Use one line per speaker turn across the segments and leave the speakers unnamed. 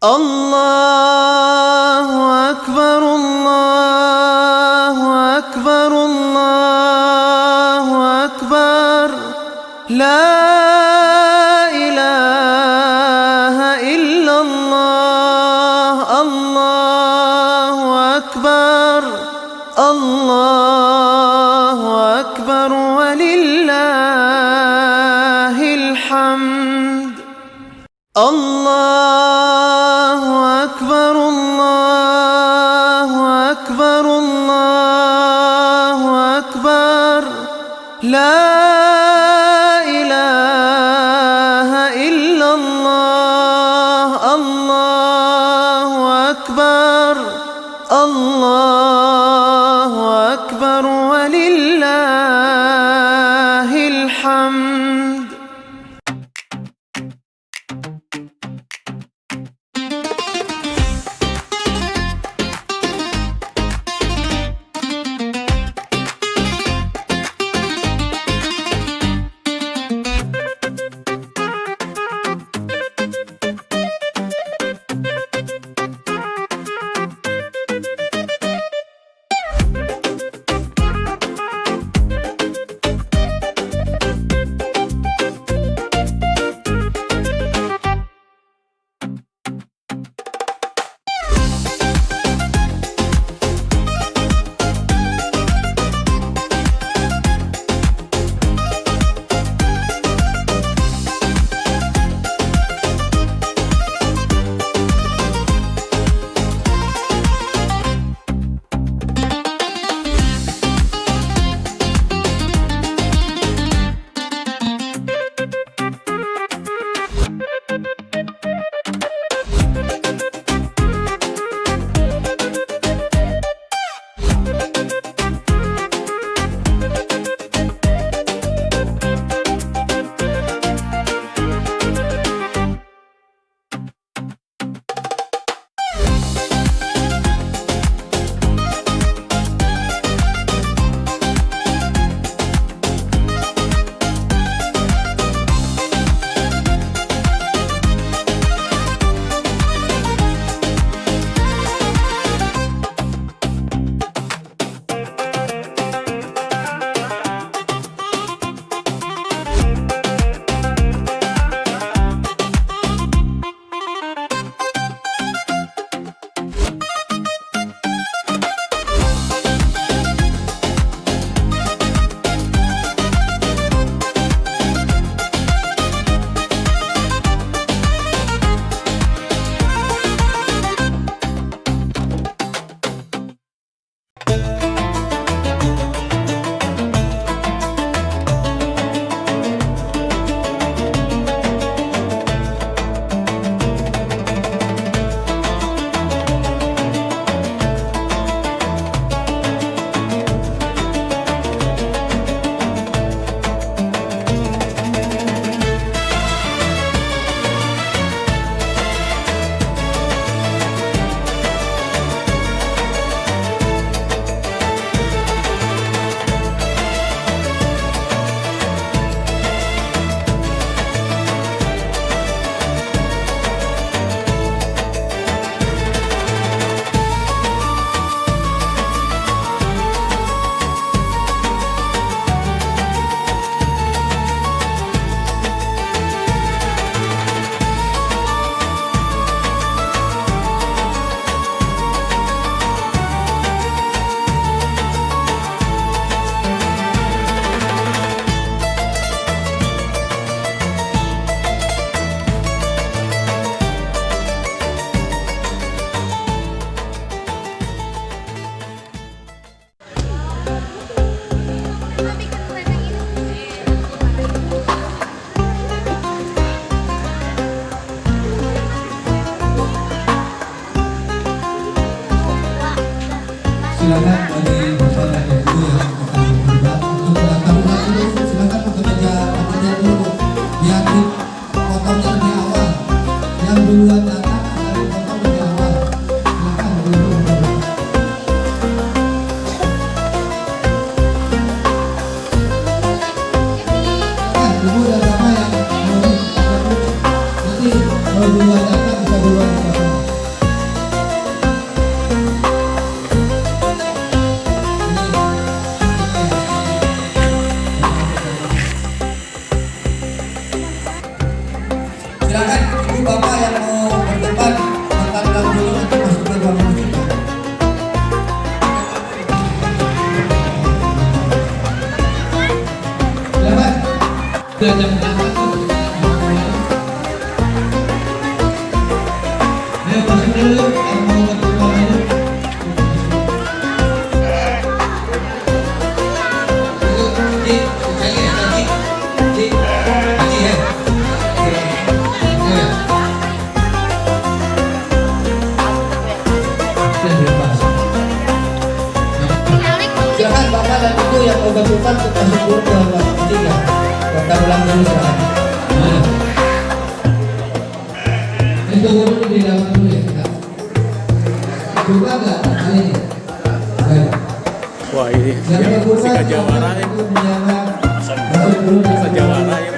الله أكبر الله أكبر الله أكبر لا إله إلا الله الله أكبر الله أكبر ولله الحمد الله أكبر الله أكبر الله أكبر لا إله إلا الله الله أكبر الله أكبر ولله الحمد.
Silakan bagi bapak dan ibu yang akan berdebat untuk berangkat dulu, silakan untuk meja dulu. Yang di potongnya lebih awal, yang duluan datang akan dipotong lebih awal. Silakan dulu berdebat. Ibu dan bapak yang mau nanti kalau duluan datang bisa duluan dipotong. Ayo masuk dulu, yang mau berjuang dulu. Silakan Bapak dan Ibu yang mau berjuang untuk masuk dulu ke ruang ketiga. Daftar ulang dulu silakan. Ini tunggu dulu di dalam dulu ya. Juga nggak kali ini? Baik.
Wah ini
Yang berbuka
si Kajawara ya.
itu menyala masuk dulu di
Kajawara ya.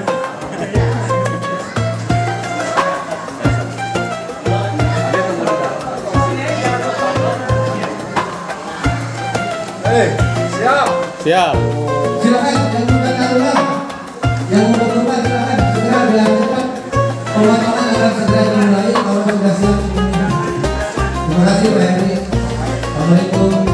Siap.
Silakan yang berbuka ulang. Yang mau berbuka silakan segera dilakukan. Pemakaman akan segera dimulai kalau sudah siap. Terima kasih Pak Henry. Assalamualaikum.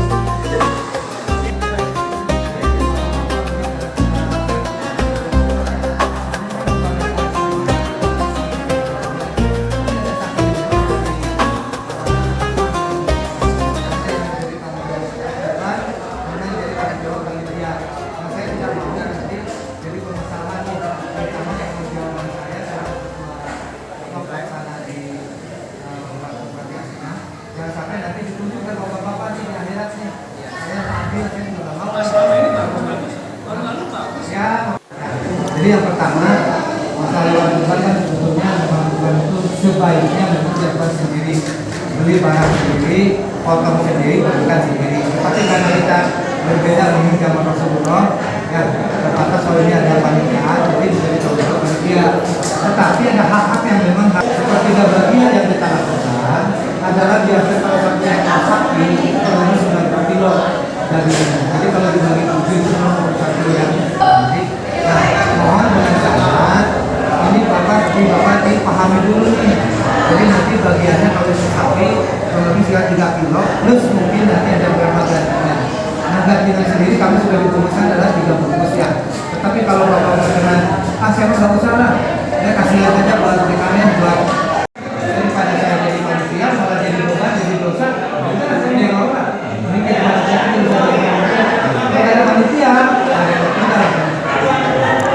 Jangan sampai nanti ditunjukkan bapak-bapak di akhirat nih. Saya ambil, saya juga mau. Ya. Jadi yang pertama, masalah wajiban kan sebetulnya wajiban itu sebaiknya memang dilakukan sendiri. Beli barang sendiri, potong sendiri, bukan sendiri. Tapi karena kita berbeda dengan zaman Rasulullah, ya terbatas kalau ini ada panitia, jadi bisa dicoba panitia. Tetapi ada hak-hak yang memang seperti bagian yang kita lakukan adalah biasa kalau satu yang sakti itu kalau sudah berkilo dari ini. Jadi kalau dibagi 7 itu nomor 1 yang baik. Nah, mohon dengan syarat ini bapak dipahami dulu nih. Jadi nanti bagiannya kalau sakti kalau lebih sudah 3 kilo plus mungkin nanti ada berapa gantinya. Nah gantinya sendiri kami sudah diputuskan adalah 3 bungkus ya. Tetapi kalau bapak berkenan, saya nggak usah lah. Ya kasihan aja buat kalian buat daripada saya jadi manusia malah jadi beban jadi dosa. Itu kan saya jadi orang. Ini kita jadi dosa. Kayak ada manusia, ada yang tinggal.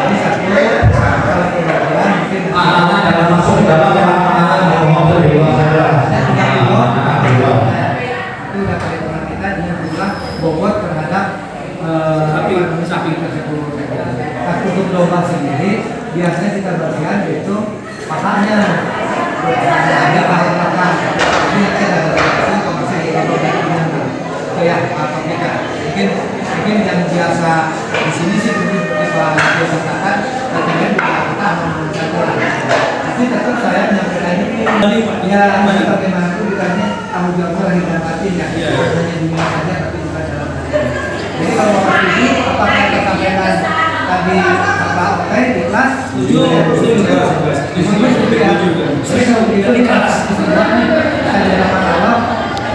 Ini satu kalau kemudian mungkin
dalam masuk dalam penanganan mobil di luar saya.
itu udah kali teman kita dengan jumlah bobot terhadap sapi tersebut. Nah untuk domba sendiri biasanya kita bagian itu pahanya ada paha. Ini nanti ada relasi kondisi di domba itu ya atau kita mungkin yang biasa di sini sih mungkin kita biasa katakan katanya kita tapi tetap saya menyampaikan ini ya bagaimana itu ditanya tanggung jawab lagi dapatin ya hanya di mana saja tapi bukan dalam hati. Jadi kalau bapak ini apakah kita sampaikan tadi apa oke di kelas jadi kalau begitu di kelas saya dapat Allah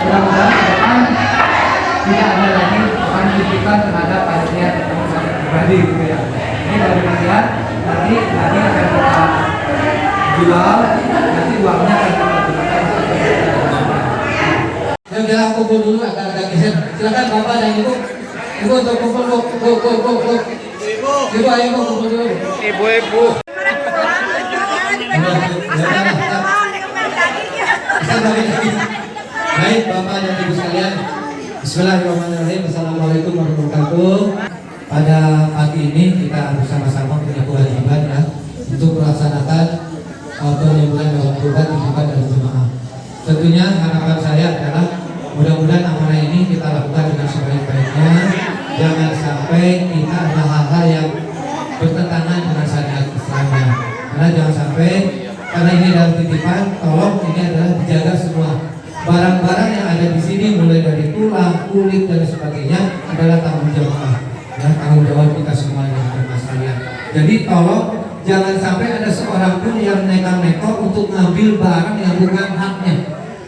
mudah-mudahan ke depan tidak ada lagi pendidikan terhadap pasien pribadi gitu ya. Ini kalau demikian nanti akan kita jual, nanti uangnya akan kita gunakan. Ya udah kumpul dulu agak geser. Silakan bapak dan ibu untuk kumpul. Ibu ayo kumpul dulu. Ibu. Baik bapak dan ibu sekalian. Bismillahirrahmanirrahim. Assalamualaikum warahmatullahi wabarakatuh. Pada pagi ini kita bersama-sama punya kewajiban ya untuk melaksanakan penyembuhan hewan kurban dibuka dalam jemaah. Tentunya harapan saya adalah mudah-mudahan amanah ini kita lakukan dengan sebaik-baiknya. Jangan sampai kita ada hal-hal yang bertentangan dengan syariat Islamnya. Karena jangan sampai karena ini dalam titipan, tolong ini adalah dijaga semua. Barang-barang yang ada di sini mulai dari tulang, kulit dan sebagainya adalah tanggung jawab, ya, tanggung jawab kita semuanya sekalian. Jadi tolong jangan sampai ada seorang pun yang nekor-nekor untuk ngambil barang yang bukan haknya.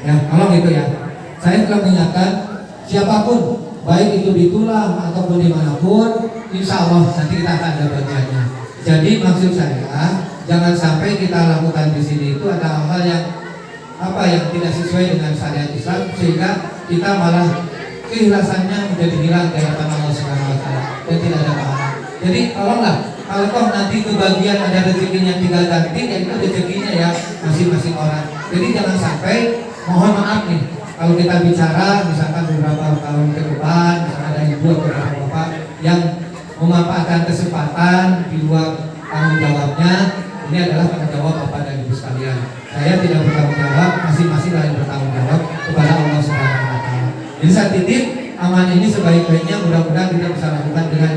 Ya, kalau gitu ya. Saya telah mengingatkan siapapun, baik itu di tulang ataupun dimanapun, insya Allah nanti kita akan ada bagiannya. Jadi maksud saya jangan sampai kita lakukan di sini itu ada hal-hal yang apa yang tidak sesuai dengan syariat Islam, sehingga kita malah keikhlasannya menjadi hilang dari hadapan Allah Subhanahu wa taala dan tidak ada pahala. Jadi tolonglah, kalau toh nanti kebagian ada rezekinya tinggal ganti, ya itu rezekinya ya masing-masing orang. Jadi jangan sampai, mohon maaf nih, kalau kita bicara misalkan beberapa tahun ke depan, misalkan ada ibu atau bapak yang memanfaatkan kesempatan di luar tanggung jawabnya, ini adalah tanggung jawab bapak dan ibu sekalian. Saya tidak bertanggung jawab, masing-masing lain bertanggung jawab kepada Allah Subhanahu wa taala. Jadi saya titip aman ini sebaik-baiknya, mudah-mudahan kita bisa lakukan dengan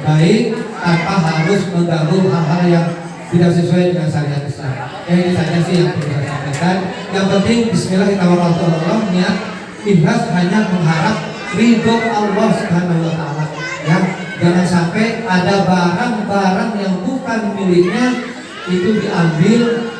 baik tanpa harus mengganggu hal-hal yang tidak sesuai dengan syariat Islam. Ini saja sih yang perlu saya sampaikan. Yang penting bismillahirrahmanirrahim, niat ikhlas hanya mengharap ridho Allah Subhanahu wa taala. Ya, jangan sampai ada barang-barang yang bukan miliknya itu diambil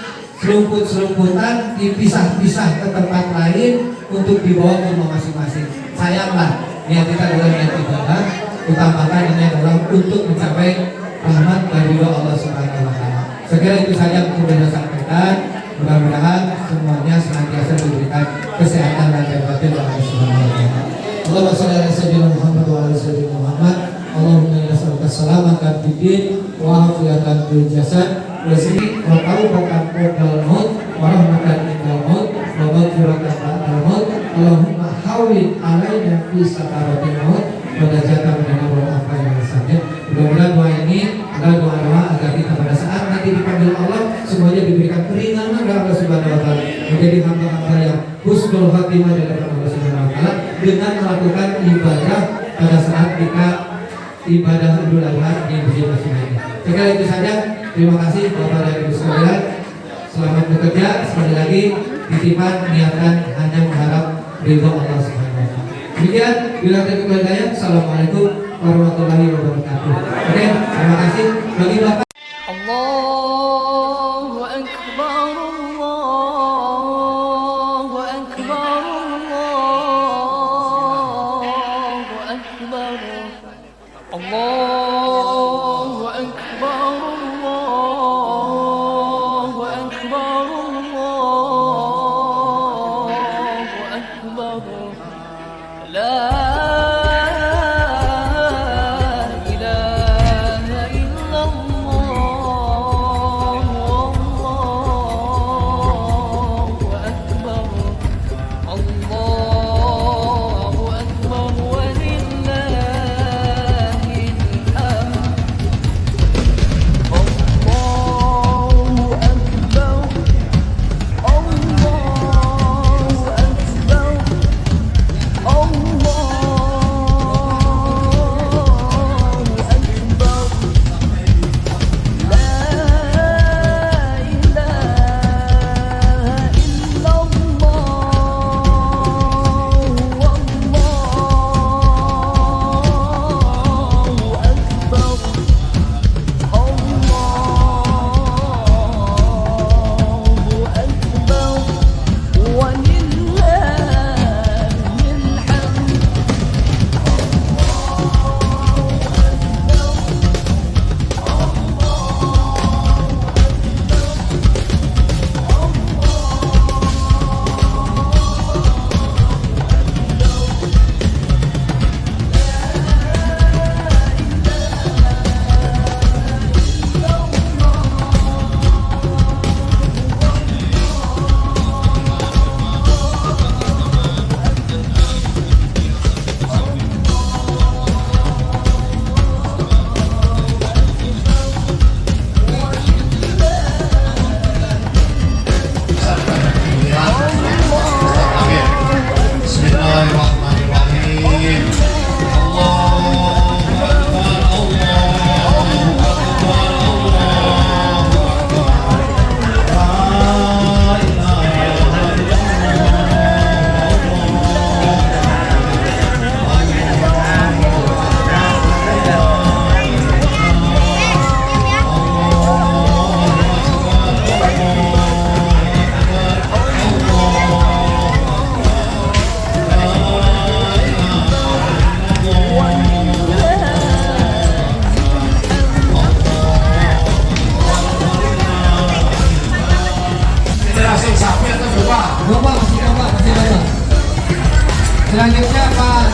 serumput-serumputan, dipisah-pisah ke tempat lain untuk dibawa ke rumah masing-masing. Sayanglah, niat kita adalah niat ibadah, utamakan ini adalah untuk mencapai rahmat dari Allah Subhanahu wa taala. Sekiranya itu saja yang perlu saya sampaikan. Mudah-mudahan semuanya senantiasa diberikan kesehatan dan batin oleh Allah Subhanahu wa taala. Allahumma shalli ala sayyidina Muhammad wa ala sayyidina Muhammad. Allahumma inna nas'aluka salamatan fid din wa afiyatan fil jasad wa sini wa taubatan qabla maut wa rahmatan indal maut wa maghfiratan ba'dal maut. Allahumma hawwin alaina fi sakaratil maut wa najatan minal wa'afa ya sayyid. Mudah-mudahan doa ini adalah doa-doa agar kita pada saat nanti dipanggil Allah semuanya diberikan keringanan dari Allah Subhanahu wa taala, menjadi hamba-hamba yang husnul khatimah dari Allah Subhanahu wa taala dengan melakukan ibadah pada saat kita ibadah Idul Adha di masjid ini. Sekali itu saja. Terima kasih Bapak dan Ibu sekalian. Selamat bekerja. Sekali lagi titipan niatkan hanya mengharap ridho Allah Subhanahu wa taala. Demikian, bila terkebaikan, assalamualaikum warahmatullahi wabarakatuh. Oke, terima kasih bagi Bapak.
Allahu Akbar, Allahu Akbar, Allahu Akbar, Allahu Akbar, Allahu Akbar, Allahu Akbar. La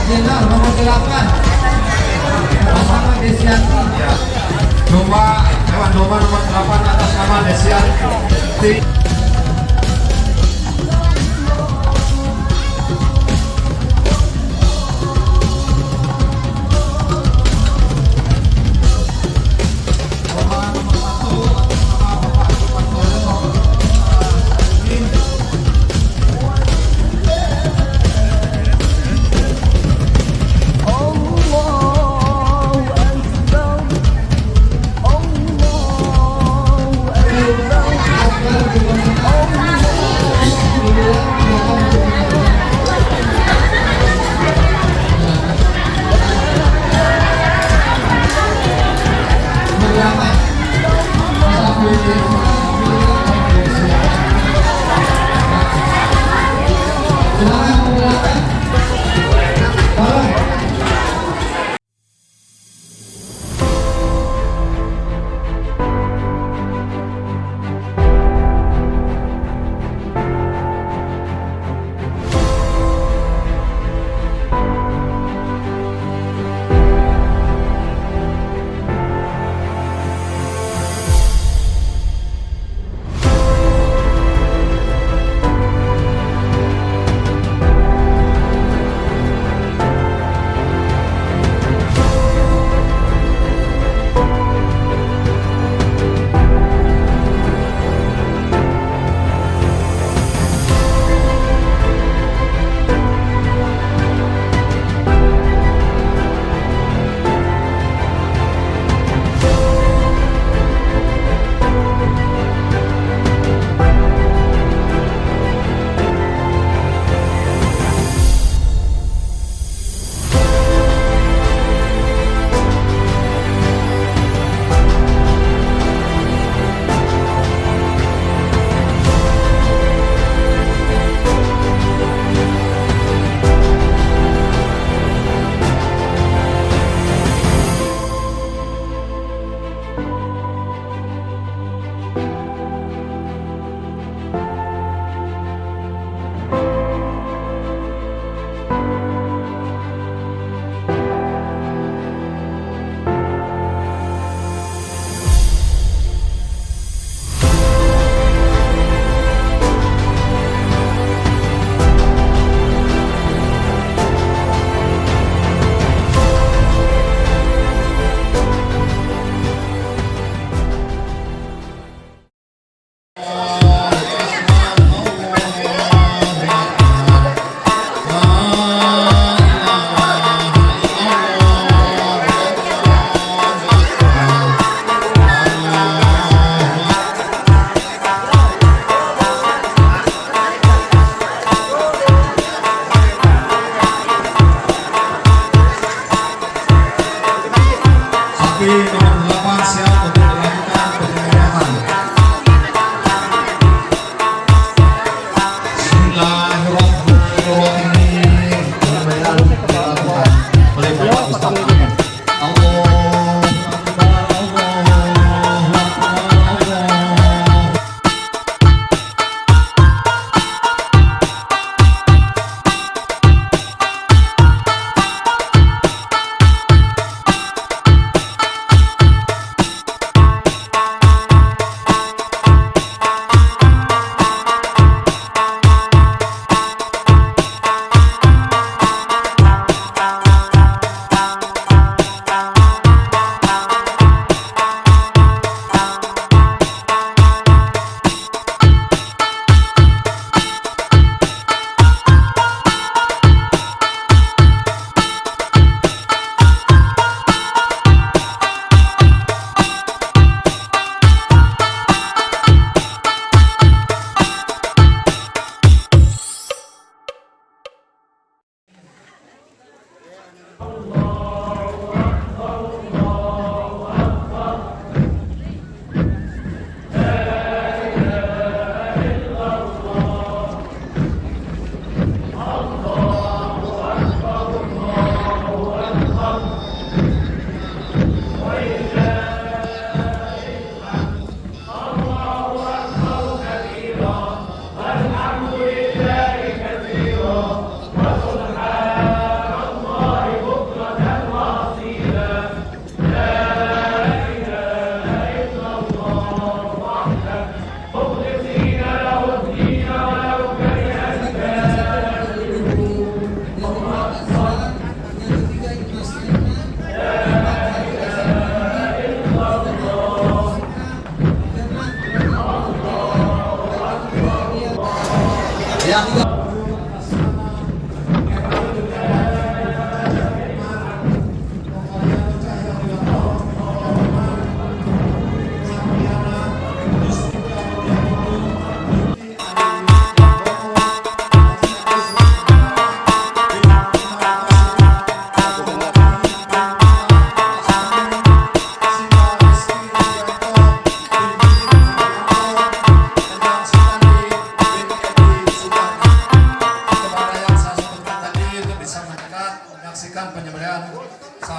Jenal nomor 8 pasangan Desianti.
Domba hewan domba nomor 8 atas nama Desianti.
الله أكبر الله أكبر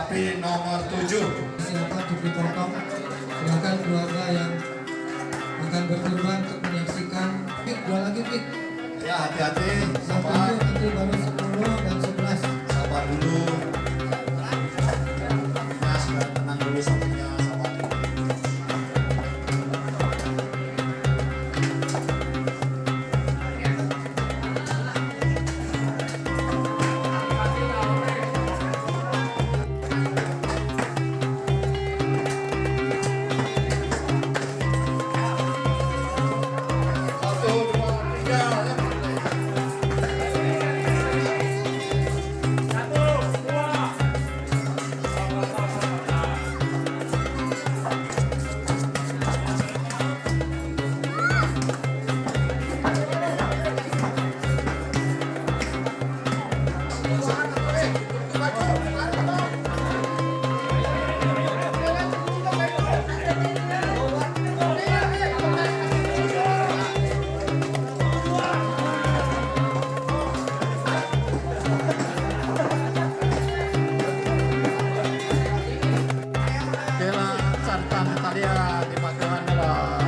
sapi nomor 7.
Silakan untuk dipotong. Silakan keluarga yang akan berkurban untuk menyaksikan. Pik, dua lagi Pik.
Ya, hati-hati,
Satu
sabar,
nanti baru 10 dan 11.
sabar dulu. Mas, tenang dulu sapinya, sabar dulu. Satu, dua, tiga, ya. Kela santan Italia di Magelang lah.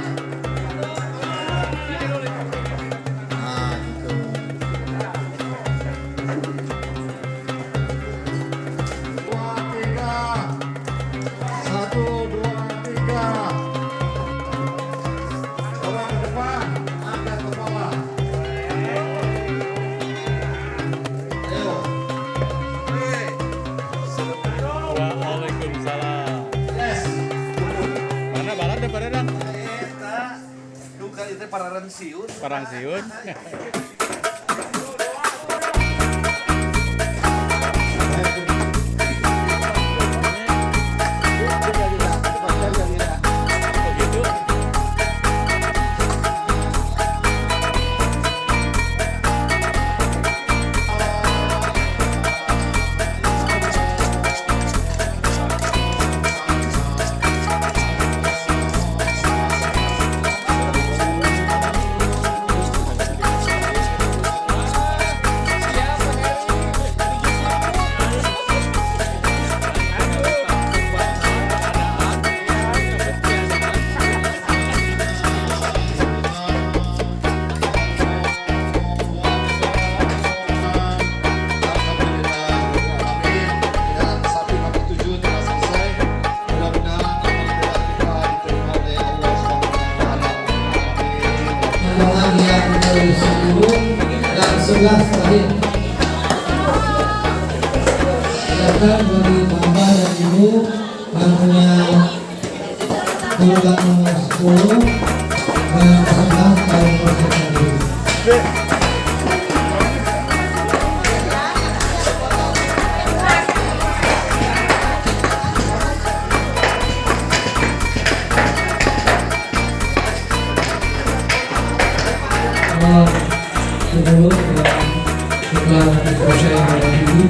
Nah, gitu. Dua, tiga. Satu, dua, tiga. Coba ke depan, angkat ke bawah. Ayo.
Waalaikumsalam.
Yes.
Mana balad daripada dang?
Duka itu pararan siun.
Parang siun. Begitu.
Sapi nomor 7 telah selesai. Mudah-mudahan amal kita diterima oleh Allah SWT. Amin.
Rombongan yang ke-10 dan 11 terakhir. Silakan bagi bapak dan ibu yang punya kurban nomor 10 dan 11 tahun terakhir. Dulu setelah diproses oleh ibu.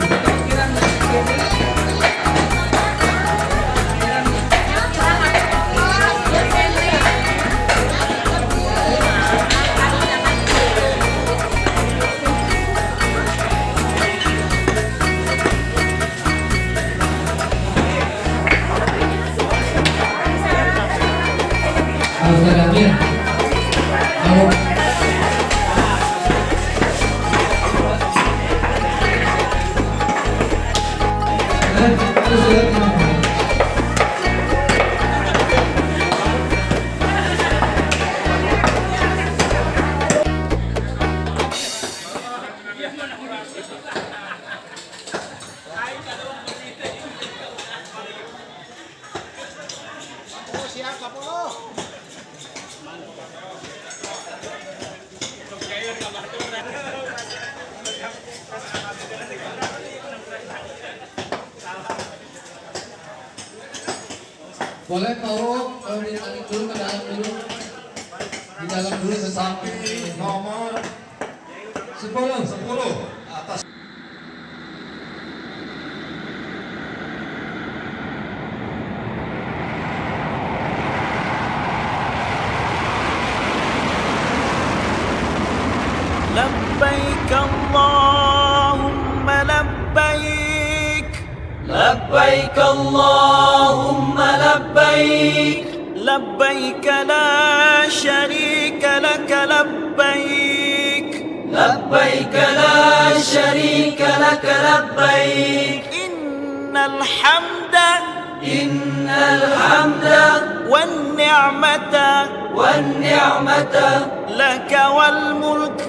Harus ada Amir. Kalau boleh tahu ditarik dulu ke dalam dulu, di dalam dulu
Sapi nomor 10 atas.
لبيك اللهم لبيك لبيك
لبيك اللهم لبيك لبيك لا شريك لك لبيك لبيك لا شريك لك لبيك إن الحمد والنعمة لك والملك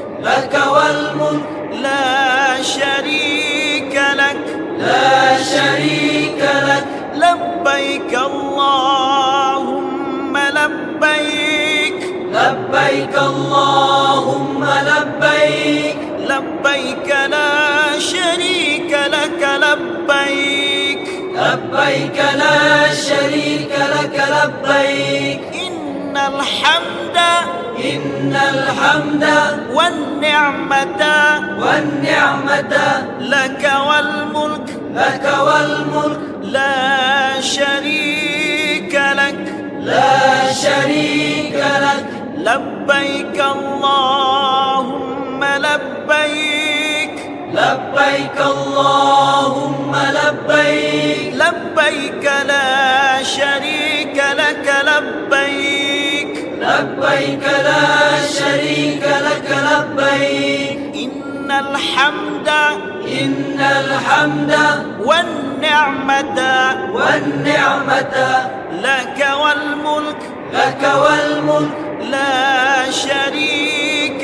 لا شريك لك لبيك اللهم لبيك لبيك اللهم لبيك لبيك لا شريك لك لبيك لبيك لا شريك لك لبيك إن الحمد والنعمة لك والملك لا شريك لك لبيك اللهم لبيك لبيك اللهم لبيك لبيك لا شريك لك لبيك لبيك لا شريك لك لبيك إن الحمد والنعمة لك والملك لا شريك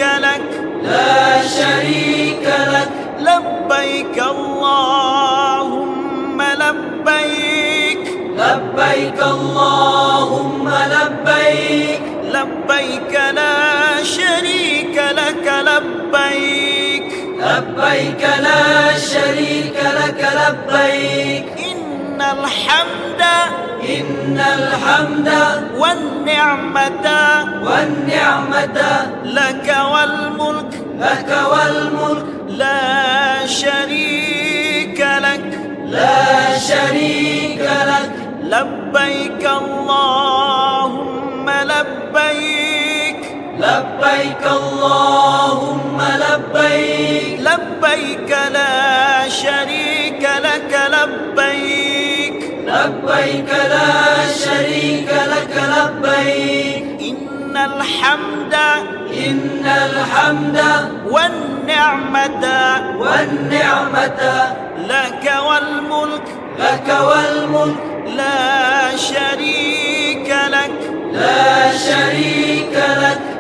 لك لبيك اللهم لبيك لبيك اللهم لبيك لبيك لا شريك لك لبيك لبيك لا شريك لك لبيك إن الحمد والنعمة لك والملك لا شريك لك لبيك اللهم لبيك لبيك اللهم لبيك لبيك لا شريك لك لبيك لبيك لا شريك لك لبيك إن الحمد والنعمة لك والملك لا شريك لك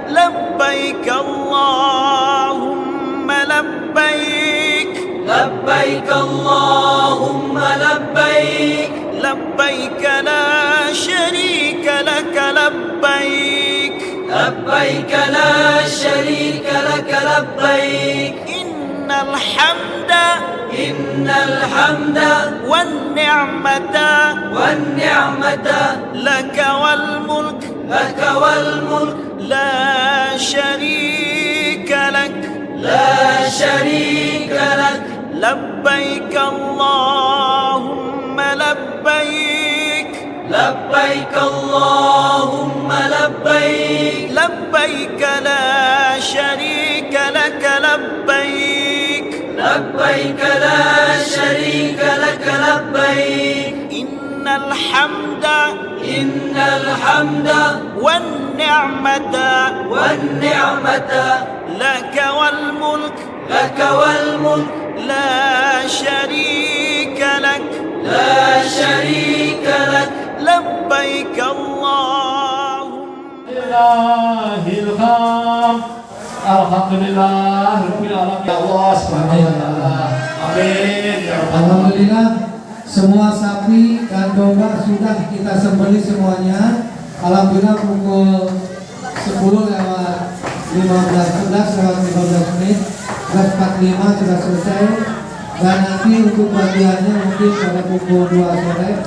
لبيك اللهم لبيك لبيك اللهم لبيك لبيك لا شريك لك لبيك لبيك لا شريك لك لبيك إن الحمد والنعمة لك والملك لا شريك لك لبيك اللهم لبيك لبيك اللهم لبيك لبيك لا شريك لك لبيك لبيك لا شريك لك لبيك إن الحمد والنعمة لك والملك لا شريك لك لبيك اللهم
Alhamdulillah Rabbil Alamin. Ya Allah subhanahu wa ta'ala. Amin.
Alhamdulillah semua sapi dan domba sudah kita sembelih semuanya. Alhamdulillah pukul 10 lewat 15 menit 11.45 sudah selesai, dan nanti untuk bagiannya mungkin pada pukul 2 sore.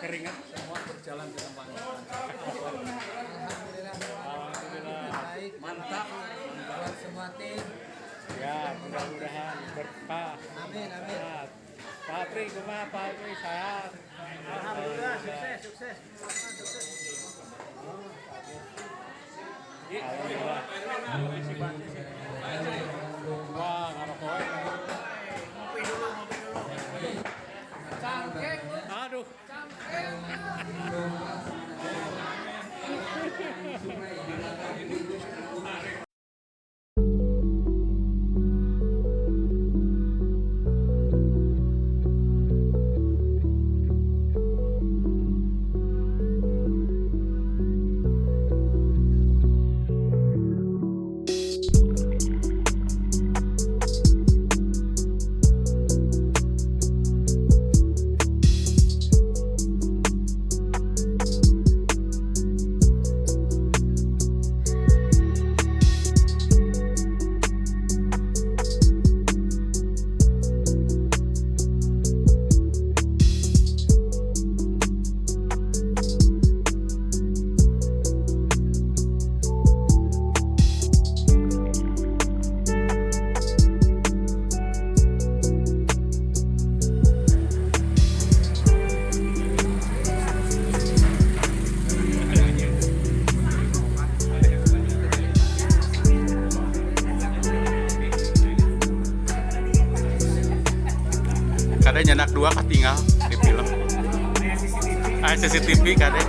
keringat.
Semua berjalan dengan lancar.
Alhamdulillah.
Baik, mantap. Buat semua tim.
Ya, mudah-mudahan berkah.
Amin, amin.
Nah, Pak Apri, kumaha Pak Apri? Sehat.
Alhamdulillah, sukses.
Alhamdulillah. Wah, ngarokok.
Cangkeng.
Aduh. Kade nyenak dua ketinggal di film. CCTV kade.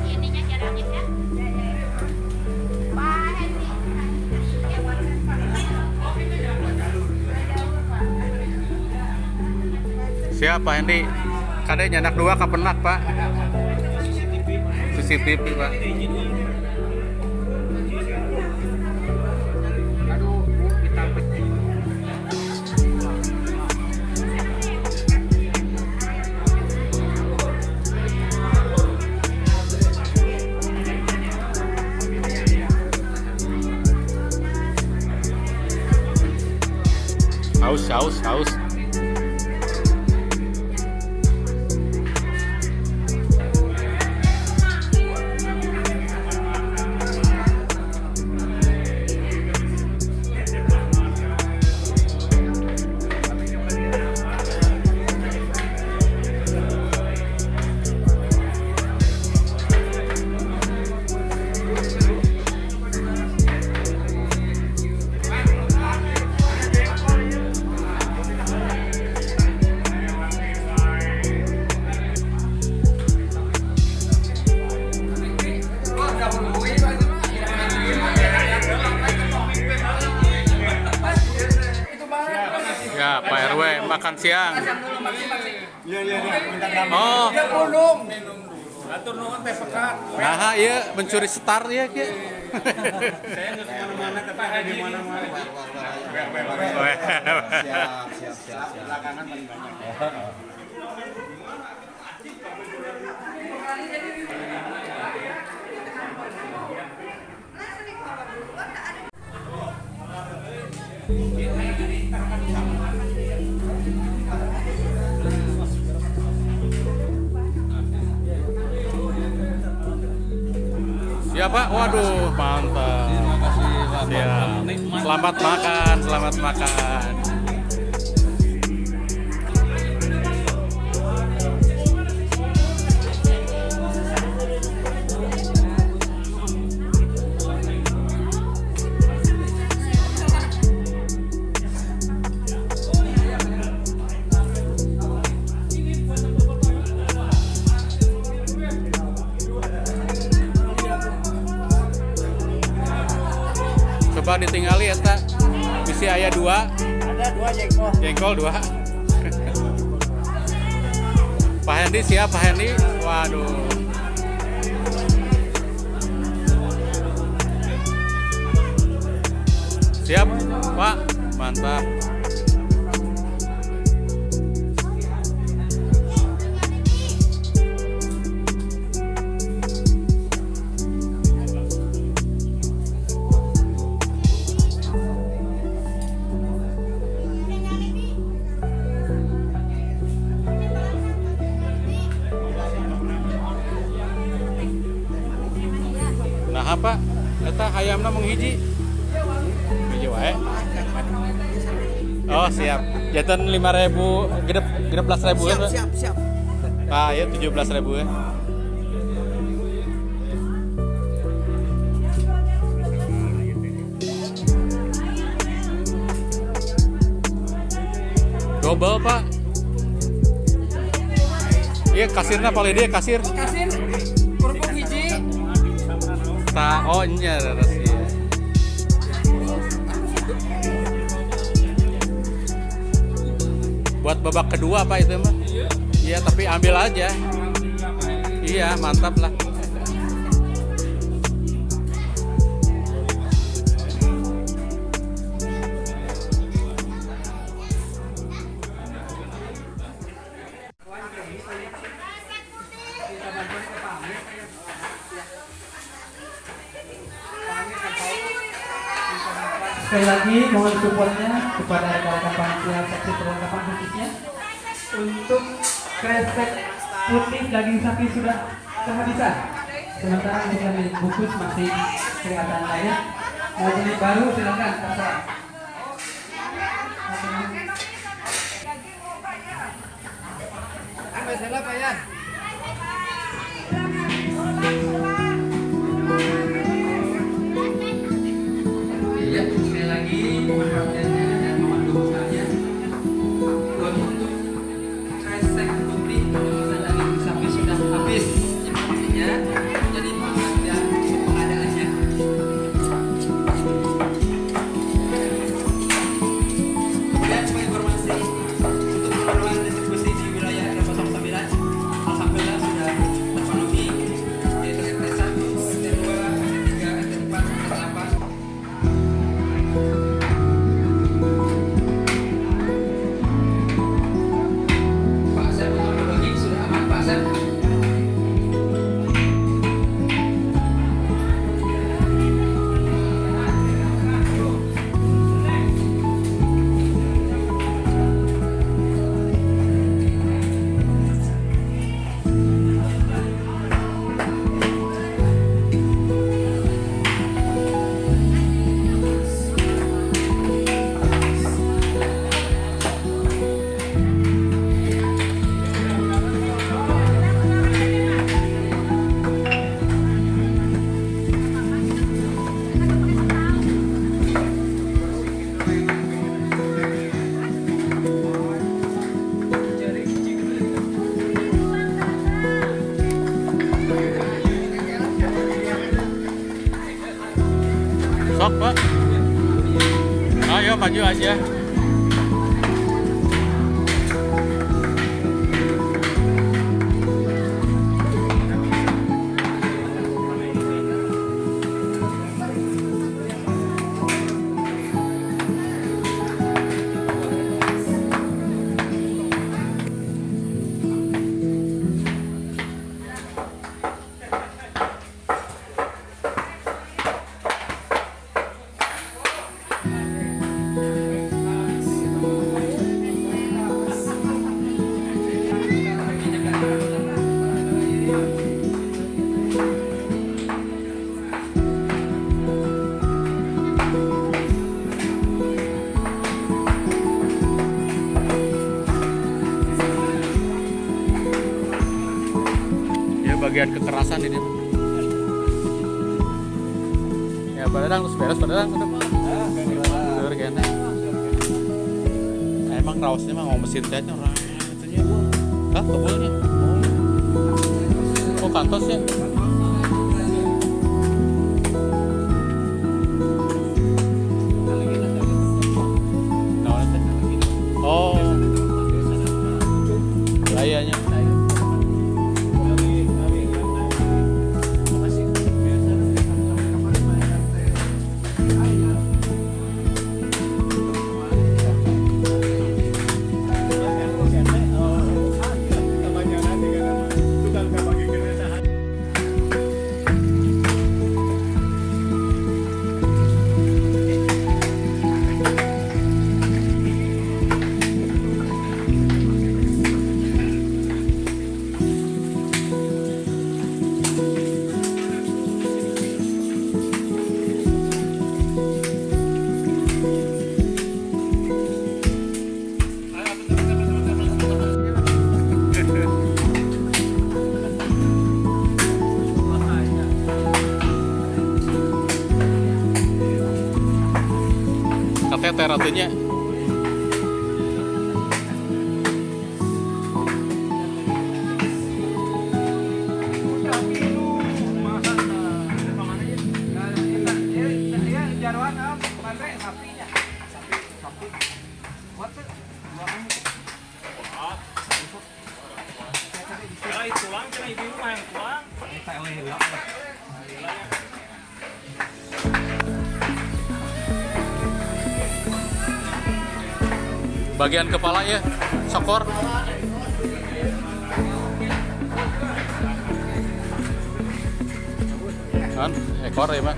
Ininya jaraknya ya. Pak Hendy.
Siapa Hendy? Kade nyenak dua kapenak Pak. CCTV Pak. Haus. Ya, Pak RW makan siang. Oh.
Atur nuhun teh pekat.
Nah, iya mencuri star ya Ki.
Saya nggak kemana-mana, tapi ada di mana-mana.
Siap.
Belakangan paling banyak.
Ya Pak, waduh mantap. Siap. Selamat makan. Coba ditinggali ya tak bisi ayah 2.
Ada 2
jengkol 2. Pak Hendy siap Pak Hendy. Waduh. Siap Pak, mantap. apa? Eta hayamna mung hiji. Hiji wae. Oh, siap. Jantan 5.000, genep 16.000 ya, Pak?
siap.
Ah, ya 17.000 ya. Double, Pak. Iya, kasirnya paling dia kasir.
Kasir kerupuk hiji.
Oh, nya rahasia. Buat babak kedua Pak itu mah. Iya, tapi ambil aja. Iya, mantap lah.
Sekali lagi mohon supportnya kepada rekan-rekan panitia seksi perlengkapan khususnya untuk kresek putih daging sapi sudah kehabisan. Sementara untuk yang bungkus masih kelihatan layak. Mau beli baru silakan terserah. Sampai salah Pak ya. Ya, sekali lagi mohon perhatiannya dan mohon dukungannya untuk kresek putih pemesan daging sapi sudah habis informasinya, jadi perhatian pengadaannya. Kemudian sebagai informasi untuk keperluan distribusi di wilayah RW 09, alhamdulillah sudah terpenuhi, yaitu RT 1, RT 2, RT 3, RT 4, RT 8. Pak Asep untuk logik sudah aman Pak Asep.
Sok, Pak. Ayo maju aja. Ya bagian kekerasan ini. Ya padahal harus beres padahal sudah. Bener kayaknya. Emang rausnya mah mau mesin teh orang itunya. Hah, kebulnya? Oh, kantosnya. Oh. Layanya. teh ratunya. Bagian kepala ya, sokor. Kan, ekor ya, Pak.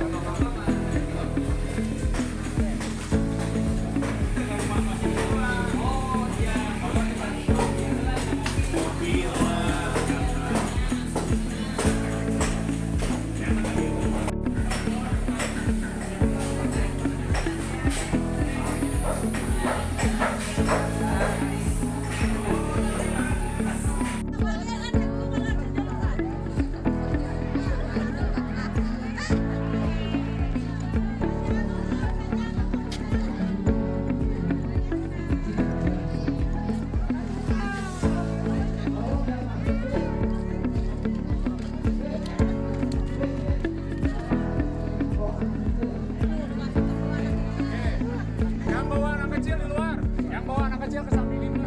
Yang bawa anak kecil di luar, yang bawa anak kecil ke samping ini.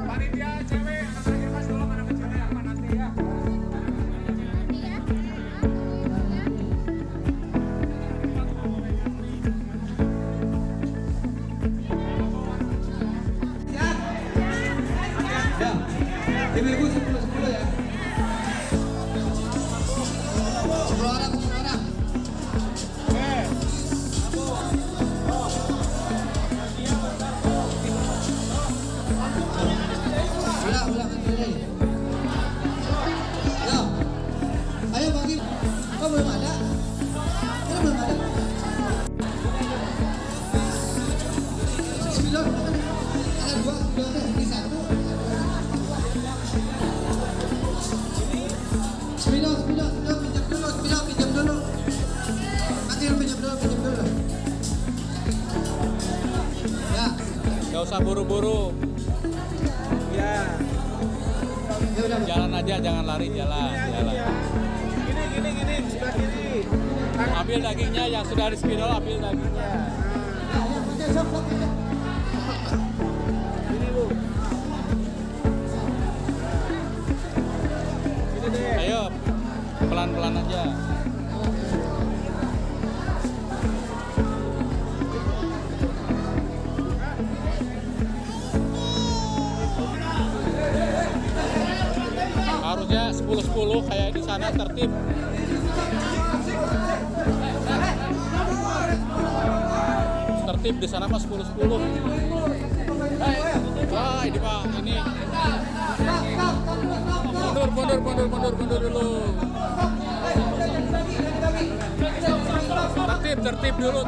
Panitia cewek, anak terakhir mas tolong anak kecilnya apa nanti ya.
Ibu-ibu 10 ya. 10 orang, 10 orang. Ulang kembali. Ya. Ayo bagi. Kok belum ada? Ini belum ada. Bismillah. Ada dua ini satu. Bismillah, pinjam dulu. Nanti pinjam dulu. Ya.
Gak usah buru-buru.
Ya udah.
Jalan aja, jangan lari, jalan.
Gini, sebelah kiri.
Ambil dagingnya yang sudah di spidol, ambil dagingnya. Ayo, pelan-pelan aja. Harusnya 10-10 kayak di sana tertib. Tertib di sana mah 10-10. Wah, ini Pak, ini. Mundur dulu. Tertib dulu.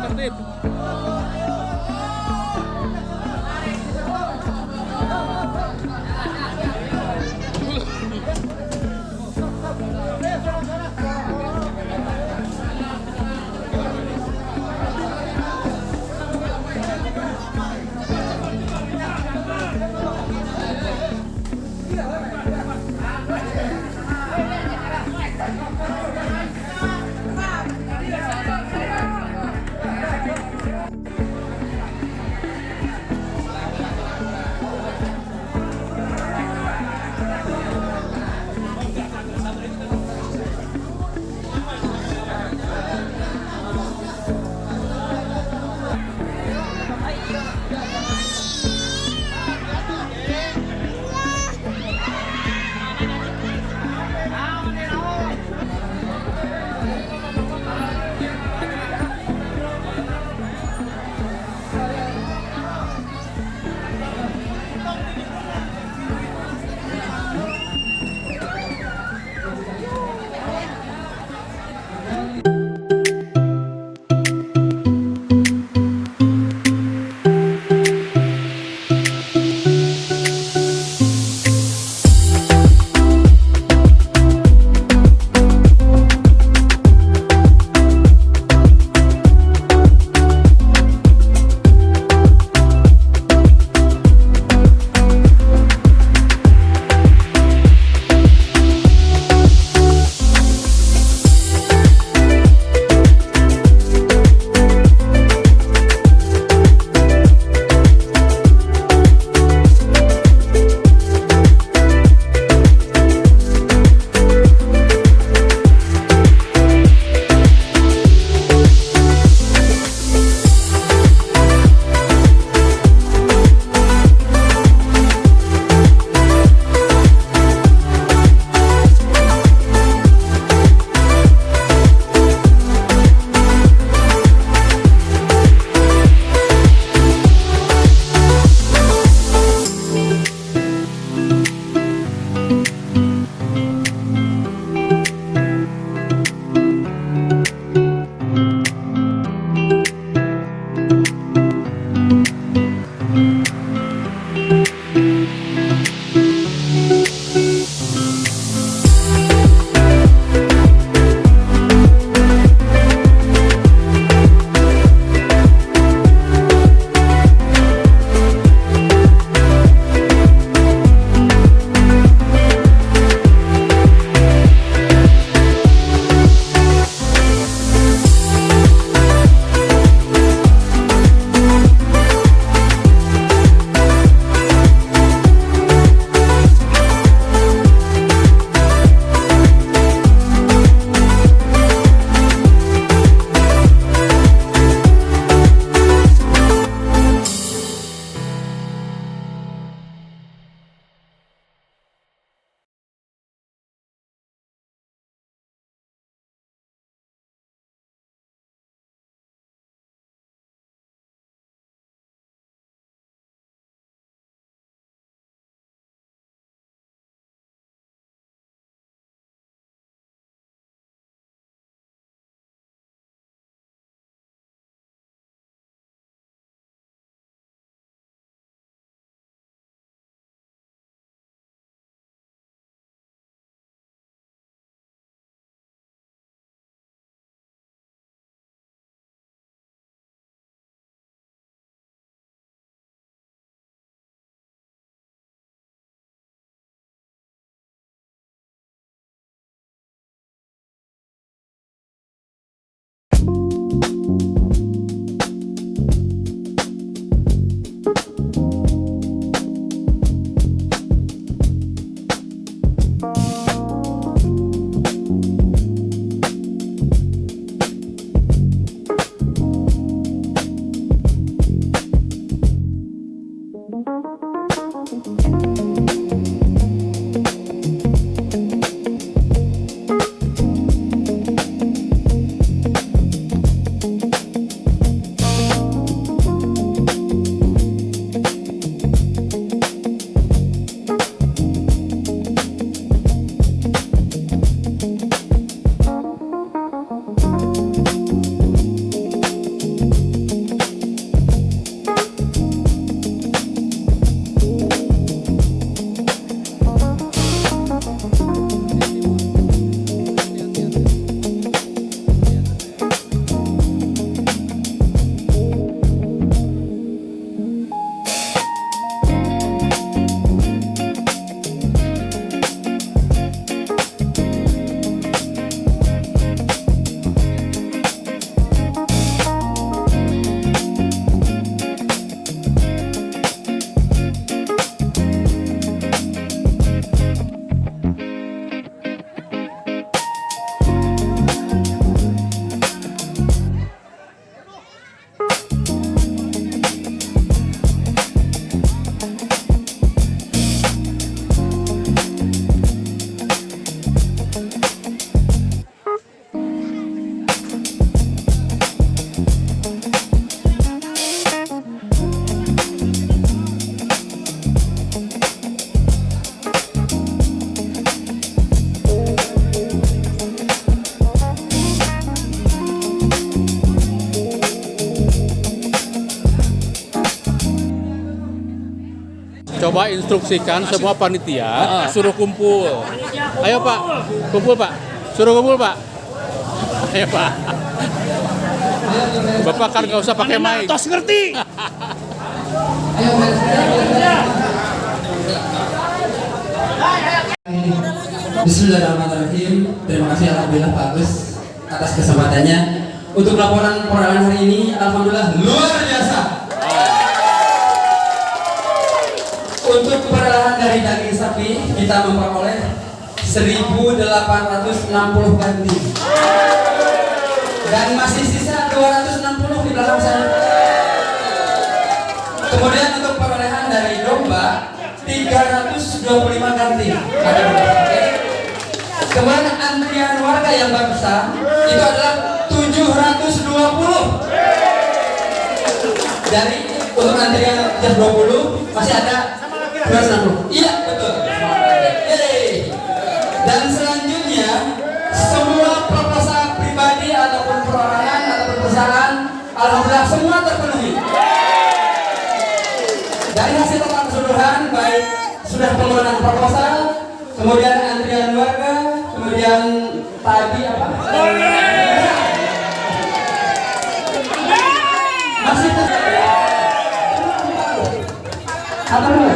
coba instruksikan semua panitia suruh kumpul. Ayo Pak, kumpul Pak. Suruh kumpul Pak. Ayo Pak. Bapak kan nggak usah pakai mic.
Tos ngerti.
Bismillahirrahmanirrahim. Terima kasih alhamdulillah Pak Agus atas kesempatannya. Untuk laporan perolehan hari ini, alhamdulillah luar biasa. Untuk perolehan dari daging sapi kita memperoleh 1.860 ganti dan masih sisa 260 di belakang sana. Kemudian untuk perolehan dari domba 325 ganti. Kemudian antrian warga yang barusan itu adalah 720. Dari untuk antrian 20 masih ada 260. Iya betul. Dan selanjutnya semua proposal pribadi ataupun perorangan ataupun perusahaan alhamdulillah semua terpenuhi. Dari hasil total keseluruhan baik sudah penggunaan proposal, kemudian antrian warga, kemudian tadi apa? Masih apa dulu?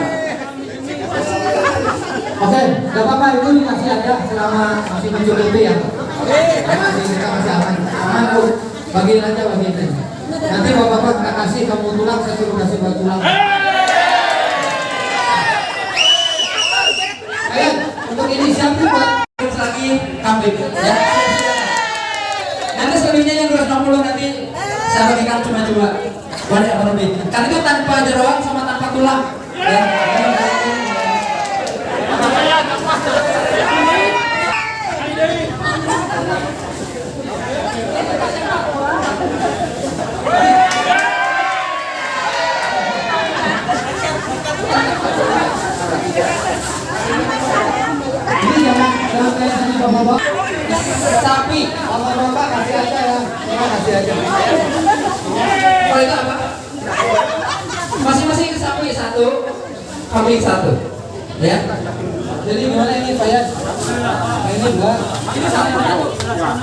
Oke, gak apa-apa, itu dikasih aja selama masih mencukupi ya. Masih kita masih aman, aman Bu. Bagiin aja, bagiin aja. Nanti bapak-bapak kita kasih kamu tulang, saya suruh kasih buat tulang. Ayo, untuk ini siap Pak. Terus lagi kambing ya. Nanti selebihnya yang 260 nanti saya bagikan cuma-cuma. Boleh apa lebih? Kan itu tanpa jeroan sama tanpa tulang. Ya. Ini jangan kayak tadi bapak-bapak. Sapi, bapak-bapak kasih aja ya. Ini kasih aja. Oh itu apa? Masing-masing sapi satu, kambing satu. Ya. Jadi gimana ini Pak ya? Ini dua. Ini satu.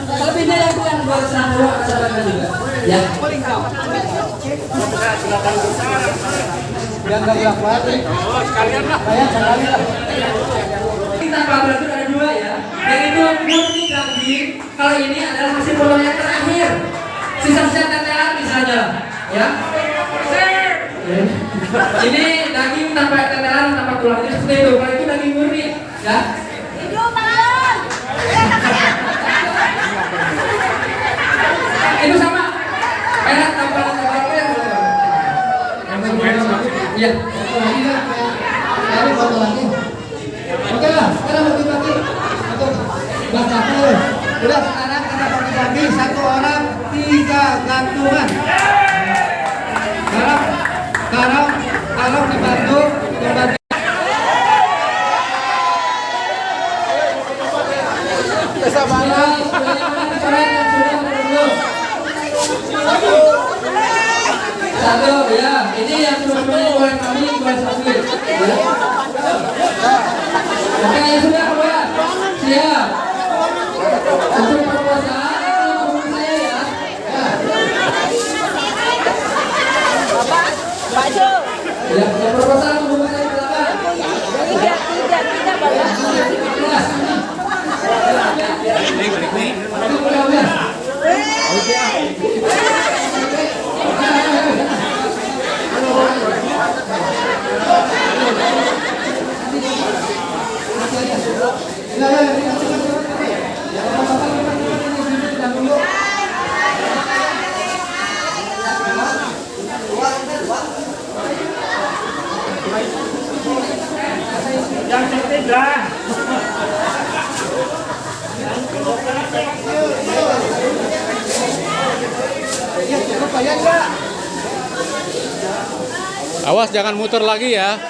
Kalau pindah yang 260 saya berikan juga. Ya. Yang nggak berapa? Oh sekalian lah. Saya sekali lah. Kita berarti ada dua ya. Yang itu murni daging. Kalau ini adalah hasil perolehan terakhir. Sisa-sisa tetelan misalnya, ya. Ini daging tanpa tetelan, tanpa tulang. Jadi seperti itu. Kalau itu daging murni, ya. Itu sama. Enak tanpa apa ya? Iya. Lalu satu lagi. Oke lah, sekarang bagi-bagi untuk baca dulu. Udah sekarang kita bagi-bagi satu orang 3 gantungan. Kalau dibantu berbagi. Satu ya, ini yang sudah oleh kami buat sapi. Oke, ya sudah keluar. Siap. Untuk proposal hubungi saya ya.
Pak Jo.
Ya, proposal hubungi saya silakan.
Tidak Bapak.
Yang ketiga.
Awas jangan muter lagi ya.